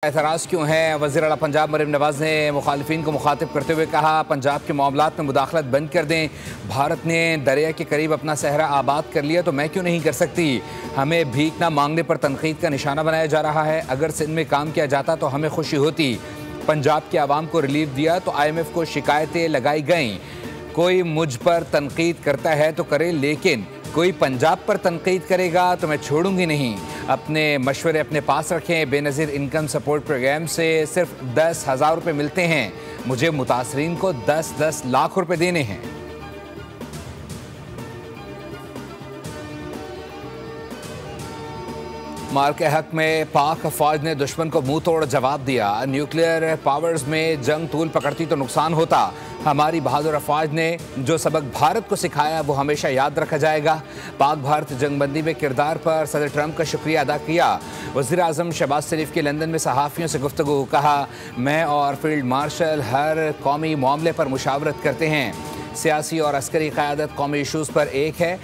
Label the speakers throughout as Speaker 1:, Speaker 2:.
Speaker 1: एतराज़ क्यों है? वज़ीर आला पंजाब मरीम नवाज़ ने मुखालिफिन को मुखातिब करते हुए कहा, पंजाब के मामलात में मुदाखलत बंद कर दें। भारत ने दरिया के करीब अपना सहरा आबाद कर लिया तो मैं क्यों नहीं कर सकती? हमें भीख ना मांगने पर तनकीद का निशाना बनाया जा रहा है। अगर सिंध में काम किया जाता तो हमें खुशी होती। पंजाब के आवाम को रिलीफ दिया तो IMF को शिकायतें लगाई गईं। कोई मुझ पर तनकीद करता है तो करे, लेकिन कोई पंजाब पर तनकीद करेगा तो मैं छोड़ूंगी नहीं। अपने मशवरे अपने पास रखें। बेनज़ीर इनकम सपोर्ट प्रोग्राम से सिर्फ 10,000 रुपये मिलते हैं। मुझे मुतासरीन को 10-10 लाख रुपए देने हैं। मार के हक में पाक फौज ने दुश्मन को मुंह तोड़ जवाब दिया। न्यूक्लियर पावर्स में जंग तूल पकड़ती तो नुकसान होता। हमारी बहादुर अफवाज ने जो सबक भारत को सिखाया वो हमेशा याद रखा जाएगा। पाक भारत जंगबंदी में किरदार पर सदर ट्रंप का शुक्रिया अदा किया। वज़ीर आज़म शहबाज शरीफ के लंदन में सहाफ़ियों से गुफ्तगू। कहा, मैं और फील्ड मार्शल हर कौमी मामले पर मुशावरत करते हैं। सियासी और अस्करी क़यादत कौमी इशूज़ पर एक है।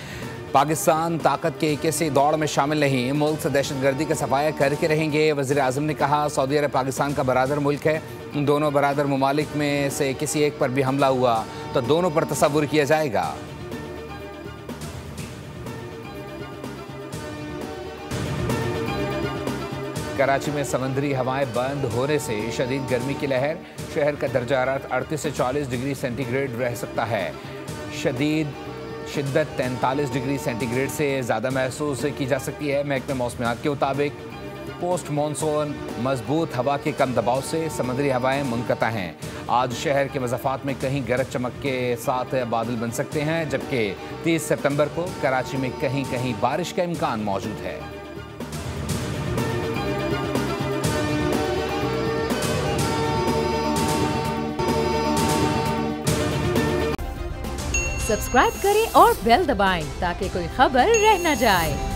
Speaker 1: पाकिस्तान ताकत के किसी दौड़ में शामिल नहीं। मुल्क से दहशतगर्दी का सफाया करके रहेंगे। वज़ीर आज़म ने कहा, सऊदी अरब पाकिस्तान का बरादर मुल्क है। दोनों बरादर ममालिक में से किसी एक पर भी हमला हुआ तो दोनों पर तसव्वुर किया जाएगा। कराची में समंदरी हवाएं बंद होने से शदीद गर्मी की लहर। शहर का दर्जा हरारत 38 से 40 डिग्री सेंटीग्रेड रह सकता है। शिद्दत 43 डिग्री सेंटीग्रेड से ज़्यादा महसूस की जा सकती है। महकमे मौसमियात के मुताबिक पोस्ट मानसून मजबूत हवा के कम दबाव से समुद्री हवाएं मुनक़ता हैं। आज शहर के मज़ाफ़ात में कहीं गरज चमक के साथ बादल बन सकते हैं, जबकि 30 सितंबर को कराची में कहीं कहीं बारिश का इम्कान मौजूद है।
Speaker 2: सब्सक्राइब करें और बेल दबाएं ताकि कोई खबर रह न जाए।